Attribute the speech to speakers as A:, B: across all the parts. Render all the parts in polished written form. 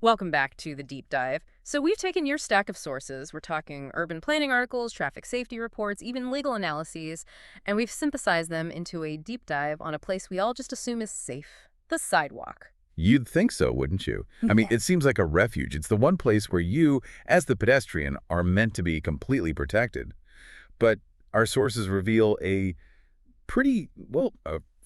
A: Welcome back to the deep dive. So we've taken your stack of sources. We're talking urban planning articles, traffic safety reports, even legal analyses, and we've synthesized them into a deep dive on a place we all just assume is safe, the sidewalk.
B: You'd think so, wouldn't you? I mean, it seems like a refuge. It's the one place where you, as the pedestrian, are meant to be completely protected. But our sources reveal a pretty,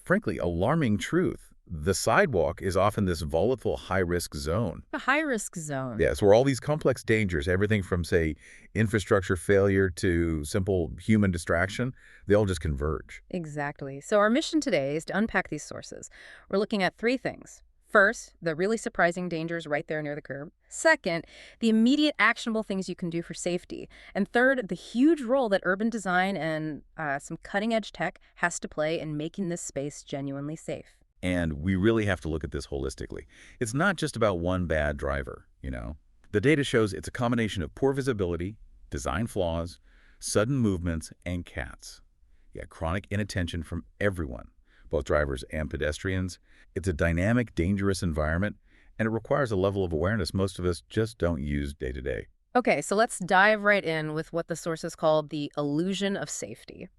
B: frankly, alarming truth. The sidewalk is often this volatile, high-risk zone.
A: A high-risk zone.
B: Yes, where all these complex dangers, everything from, say, infrastructure failure to simple human distraction, they all just converge.
A: Exactly. So our mission today is to unpack these sources. We're looking at three things. First, the really surprising dangers right there near the curb. Second, the immediate actionable things you can do for safety. And third, the huge role that urban design and some cutting-edge tech has to play in making this space genuinely safe.
B: And we really have to look at this holistically. It's not just about one bad driver. The data shows it's a combination of poor visibility, design flaws, sudden movements, and cats. Yeah, chronic inattention from everyone, both drivers and pedestrians. It's a dynamic, dangerous environment, and it requires a level of awareness most of us just don't use day to day.
A: Okay, so let's dive right in with what the sources call the illusion of safety.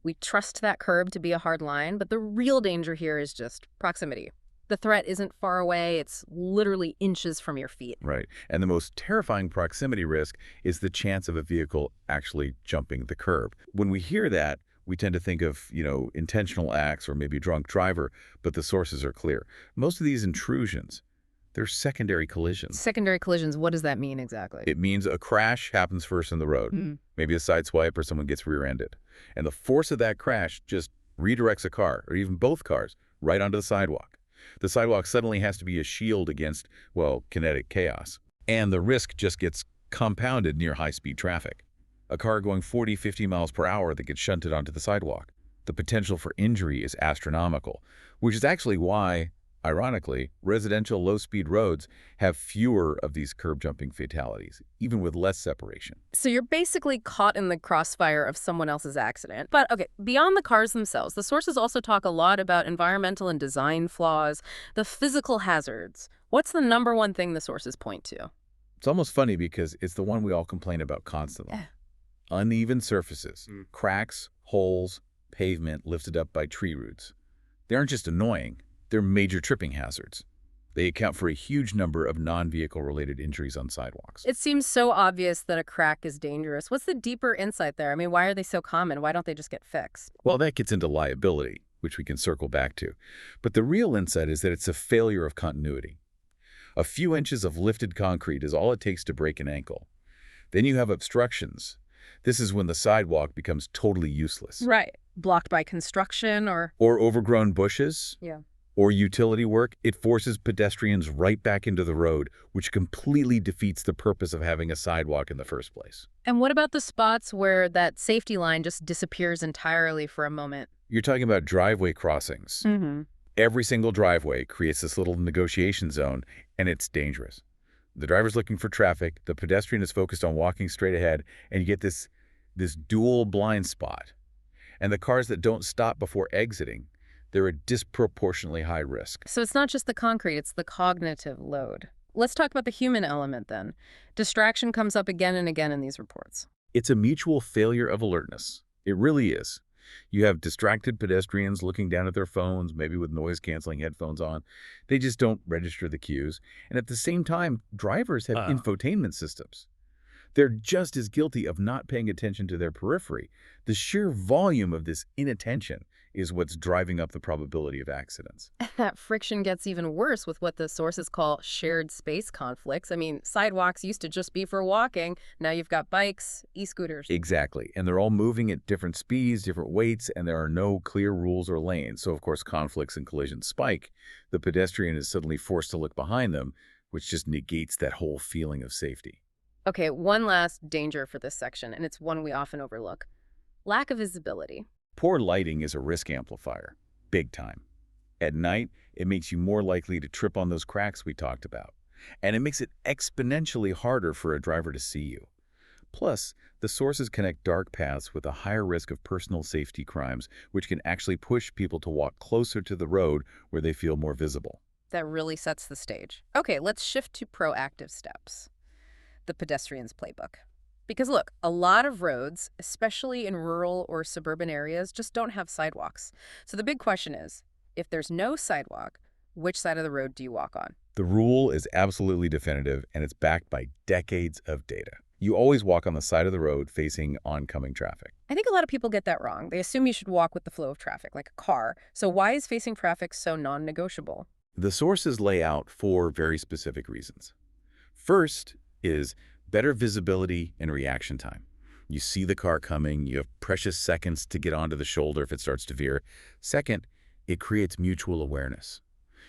A: We trust that curb to be a hard line, but the real danger here is just proximity. The threat isn't far away, it's literally inches from your feet.
B: Right. And the most terrifying proximity risk is the chance of a vehicle actually jumping the curb. When we hear that, we tend to think of, intentional acts or maybe a drunk driver, but the sources are clear. Most of these intrusions, they're secondary collisions.
A: Secondary collisions, what does that mean exactly?
B: It means a crash happens first in the road. Maybe a side swipe or someone gets rear-ended. And the force of that crash just redirects a car, or even both cars, right onto the sidewalk. The sidewalk suddenly has to be a shield against, kinetic chaos. And the risk just gets compounded near high-speed traffic. A car going 40, 50 miles per hour that gets shunted onto the sidewalk. The potential for injury is astronomical, which is actually why, ironically, residential low-speed roads have fewer of these curb-jumping fatalities, even with less separation.
A: So you're basically caught in the crossfire of someone else's accident. But okay, beyond the cars themselves, the sources also talk a lot about environmental and design flaws, the physical hazards. What's the number one thing the sources point to?
B: It's almost funny because it's the one we all complain about constantly.
A: Yeah.
B: Uneven surfaces, cracks, holes, pavement lifted up by tree roots. They aren't just annoying. They're major tripping hazards. They account for a huge number of non-vehicle-related injuries on sidewalks.
A: It seems so obvious that a crack is dangerous. What's the deeper insight there? I mean, why are they so common? Why don't they just get fixed?
B: Well, that gets into liability, which we can circle back to. But the real insight is that it's a failure of continuity. A few inches of lifted concrete is all it takes to break an ankle. Then you have obstructions. This is when the sidewalk becomes totally useless.
A: Right. Blocked by construction or
B: overgrown bushes.
A: Yeah.
B: Or utility work, it forces pedestrians right back into the road, which completely defeats the purpose of having a sidewalk in the first place.
A: And what about the spots where that safety line just disappears entirely for a moment?
B: You're talking about driveway crossings. Every single driveway creates this little negotiation zone, and it's dangerous. The driver's looking for traffic, the pedestrian is focused on walking straight ahead, and you get this dual blind spot. And the cars that don't stop before exiting, they're a disproportionately high risk.
A: So it's not just the concrete, it's the cognitive load. Let's talk about the human element then. Distraction comes up again and again in these reports.
B: It's a mutual failure of alertness. It really is. You have distracted pedestrians looking down at their phones, maybe with noise-canceling headphones on. They just don't register the cues. And at the same time, drivers have infotainment systems. They're just as guilty of not paying attention to their periphery. The sheer volume of this inattention is what's driving up the probability of accidents.
A: That friction gets even worse with what the sources call shared space conflicts. I mean, sidewalks used to just be for walking. Now you've got bikes, e-scooters.
B: Exactly. And they're all moving at different speeds, different weights, and there are no clear rules or lanes. So, of course, conflicts and collisions spike. The pedestrian is suddenly forced to look behind them, which just negates that whole feeling of safety.
A: Okay, one last danger for this section, and it's one we often overlook. Lack of visibility.
B: Poor lighting is a risk amplifier, big time. At night, it makes you more likely to trip on those cracks we talked about. And it makes it exponentially harder for a driver to see you. Plus, the sources connect dark paths with a higher risk of personal safety crimes, which can actually push people to walk closer to the road where they feel more visible.
A: That really sets the stage. Okay, let's shift to proactive steps. The pedestrians playbook. Because look, a lot of roads, especially in rural or suburban areas, just don't have sidewalks. So the big question is, if there's no sidewalk, which side of the road do you walk on?
B: The rule is absolutely definitive, and it's backed by decades of data. You always walk on the side of the road facing oncoming traffic.
A: I think a lot of people get that wrong. They assume you should walk with the flow of traffic, like a car. So why is facing traffic so non-negotiable?
B: The sources lay out 4 very specific reasons. First is better visibility and reaction time. You see the car coming, you have precious seconds to get onto the shoulder if it starts to veer. Second, it creates mutual awareness.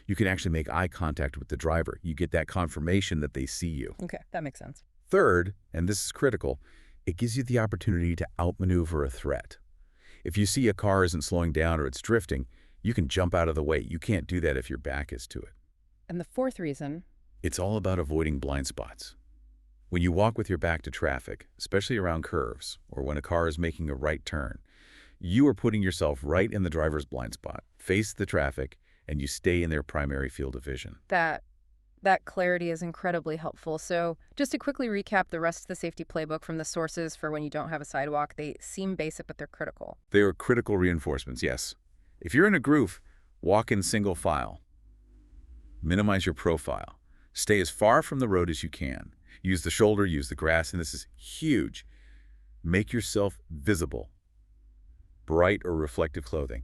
B: You can actually make eye contact with the driver. You get that confirmation that they see you.
A: Okay, that makes sense.
B: Third, and this is critical, it gives you the opportunity to outmaneuver a threat. If you see a car isn't slowing down or it's drifting, you can jump out of the way. You can't do that if your back is to it.
A: And the fourth reason?
B: It's all about avoiding blind spots. When you walk with your back to traffic, especially around curves or when a car is making a right turn, you are putting yourself right in the driver's blind spot, face the traffic, and you stay in their primary field of vision.
A: That clarity is incredibly helpful. So just to quickly recap the rest of the safety playbook from the sources for when you don't have a sidewalk, they seem basic, but they're critical.
B: They are critical reinforcements, yes. If you're in a groove, walk in single file. Minimize your profile. Stay as far from the road as you can. Use the shoulder, use the grass, and this is huge. Make yourself visible. Bright or reflective clothing.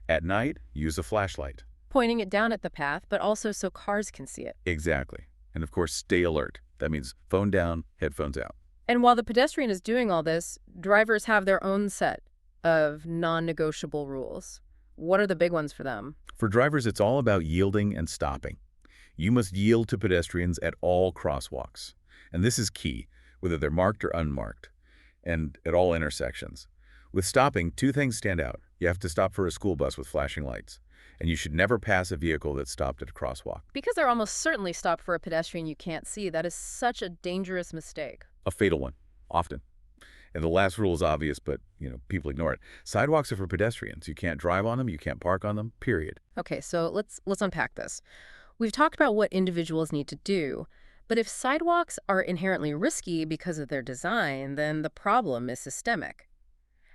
B: At night, use a flashlight.
A: Pointing it down at the path, but also so cars can see it.
B: Exactly. And of course, stay alert. That means phone down, headphones out.
A: And while the pedestrian is doing all this, drivers have their own set of non-negotiable rules. What are the big ones for them?
B: For drivers, it's all about yielding and stopping. You must yield to pedestrians at all crosswalks. And this is key, whether they're marked or unmarked, and at all intersections. With stopping, 2 things stand out. You have to stop for a school bus with flashing lights, and you should never pass a vehicle that's stopped at a crosswalk.
A: Because they're almost certainly stopped for a pedestrian you can't see. That is such a dangerous mistake.
B: A fatal one, often. And the last rule is obvious, but, people ignore it. Sidewalks are for pedestrians. You can't drive on them, you can't park on them, period.
A: Okay, so let's unpack this. We've talked about what individuals need to do, but if sidewalks are inherently risky because of their design, then the problem is systemic.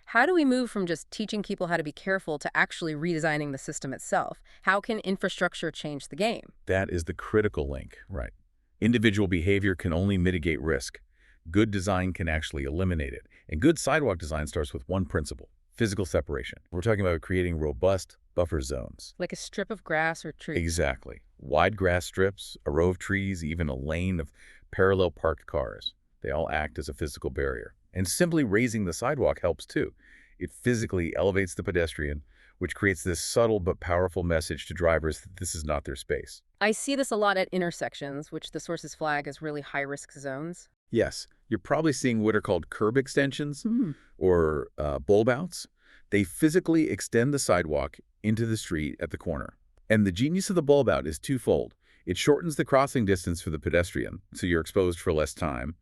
A: How do we move from just teaching people how to be careful to actually redesigning the system itself? How can infrastructure change the game?
B: That is the critical link, right? Individual behavior can only mitigate risk. Good design can actually eliminate it. And good sidewalk design starts with one principle: physical separation. We're talking about creating robust buffer zones.
A: Like a strip of grass or tree.
B: Exactly. Wide grass strips, a row of trees, even a lane of parallel parked cars. They all act as a physical barrier. And simply raising the sidewalk helps too. It physically elevates the pedestrian, which creates this subtle but powerful message to drivers that this is not their space.
A: I see this a lot at intersections, which the sources flag as really high-risk zones.
B: Yes, you're probably seeing what are called curb extensions or bulb outs. They physically extend the sidewalk into the street at the corner. And the genius of the bulb out is twofold. It shortens the crossing distance for the pedestrian, so you're exposed for less time,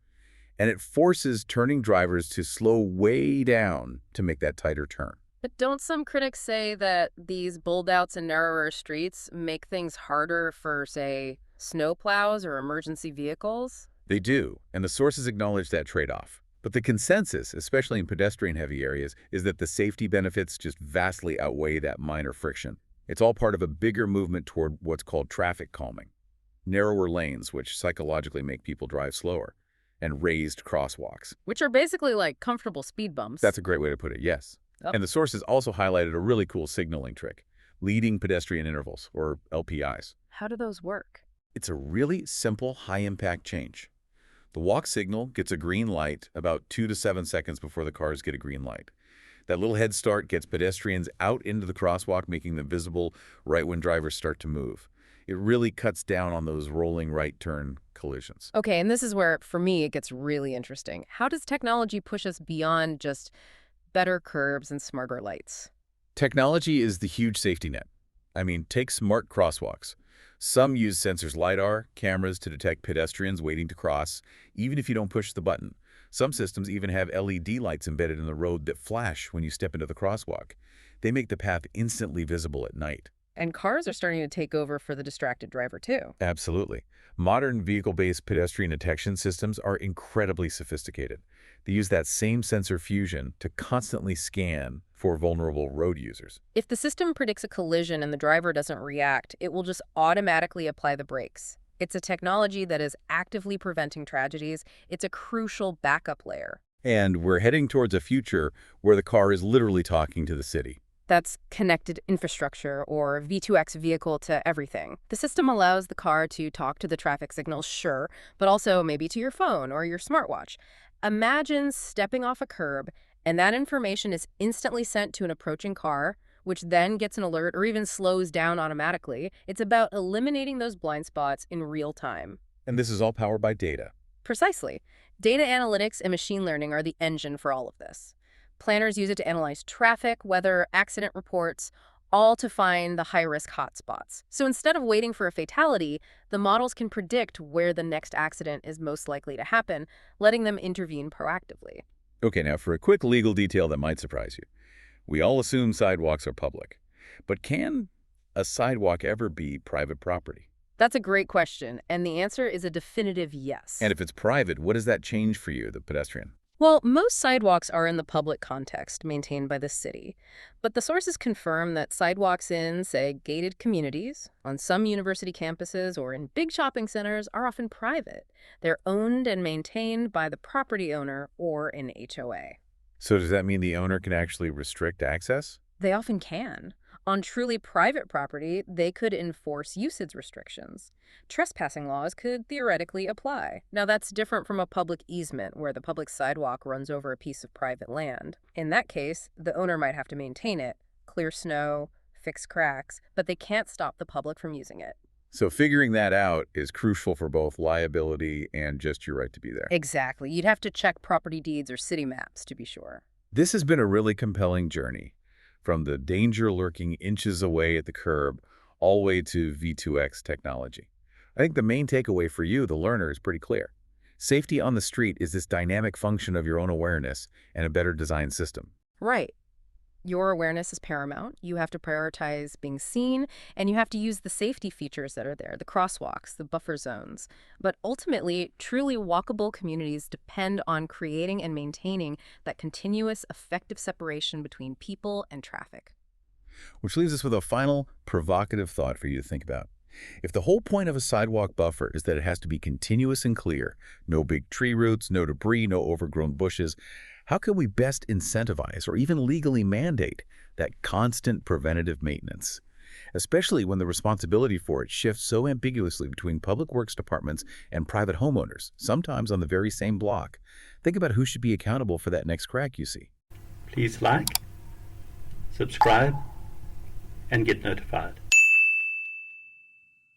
B: and it forces turning drivers to slow way down to make that tighter turn.
A: But don't some critics say that these bulb outs and narrower streets make things harder for, say, snowplows or emergency vehicles?
B: They do, and the sources acknowledge that trade-off. But the consensus, especially in pedestrian-heavy areas, is that the safety benefits just vastly outweigh that minor friction. It's all part of a bigger movement toward what's called traffic calming. Narrower lanes, which psychologically make people drive slower, and raised crosswalks.
A: Which are basically like comfortable speed bumps.
B: That's a great way to put it, yes.
A: Oh.
B: And the sources also highlighted a really cool signaling trick: leading pedestrian intervals, or LPIs.
A: How do those work?
B: It's a really simple, high-impact change. The walk signal gets a green light about 2 to 7 seconds before the cars get a green light. That little head start gets pedestrians out into the crosswalk, making them visible right when drivers start to move. It really cuts down on those rolling right turn collisions.
A: Okay, and this is where, for me, it gets really interesting. How does technology push us beyond just better curbs and smarter lights?
B: Technology is the huge safety net. I mean, take smart crosswalks. Some use sensors, LiDAR, cameras to detect pedestrians waiting to cross, even if you don't push the button. Some systems even have LED lights embedded in the road that flash when you step into the crosswalk. They make the path instantly visible at night.
A: And cars are starting to take over for the distracted driver, too.
B: Absolutely. Modern vehicle-based pedestrian detection systems are incredibly sophisticated. They use that same sensor fusion to constantly scan for vulnerable road users.
A: If the system predicts a collision and the driver doesn't react, it will just automatically apply the brakes. It's a technology that is actively preventing tragedies. It's a crucial backup layer.
B: And we're heading towards a future where the car is literally talking to the city.
A: That's connected infrastructure, or V2X, vehicle to everything. The system allows the car to talk to the traffic signals, sure, but also maybe to your phone or your smartwatch. Imagine stepping off a curb and that information is instantly sent to an approaching car, which then gets an alert or even slows down automatically. It's about eliminating those blind spots in real time.
B: And this is all powered by data.
A: Precisely. Data analytics and machine learning are the engine for all of this. Planners use it to analyze traffic, weather, accident reports, all to find the high-risk hotspots. So instead of waiting for a fatality, the models can predict where the next accident is most likely to happen, letting them intervene proactively.
B: Okay, now for a quick legal detail that might surprise you. We all assume sidewalks are public. But can a sidewalk ever be private property?
A: That's a great question, and the answer is a definitive yes.
B: And if it's private, what does that change for you, the pedestrian?
A: Well, most sidewalks are in the public context, maintained by the city. But the sources confirm that sidewalks in, say, gated communities, on some university campuses, or in big shopping centers are often private. They're owned and maintained by the property owner or an HOA.
B: So does that mean the owner can actually restrict access?
A: They often can. On truly private property, they could enforce usage restrictions. Trespassing laws could theoretically apply. Now, that's different from a public easement where the public sidewalk runs over a piece of private land. In that case, the owner might have to maintain it, clear snow, fix cracks, but they can't stop the public from using it.
B: So figuring that out is crucial for both liability and just your right to be there.
A: Exactly. You'd have to check property deeds or city maps to be sure.
B: This has been a really compelling journey, from the danger lurking inches away at the curb all the way to V2X technology. I think the main takeaway for you, the learner, is pretty clear. Safety on the street is this dynamic function of your own awareness and a better designed system.
A: Right. Your awareness is paramount. You have to prioritize being seen, and you have to use the safety features that are there, the crosswalks, the buffer zones. But ultimately, truly walkable communities depend on creating and maintaining that continuous, effective separation between people and traffic.
B: Which leaves us with a final provocative thought for you to think about. If the whole point of a sidewalk buffer is that it has to be continuous and clear, no big tree roots, no debris, no overgrown bushes, how can we best incentivize or even legally mandate that constant preventative maintenance, especially when the responsibility for it shifts so ambiguously between public works departments and private homeowners, sometimes on the very same block? Think about who should be accountable for that next crack you see.
C: Please like, subscribe, and get notified.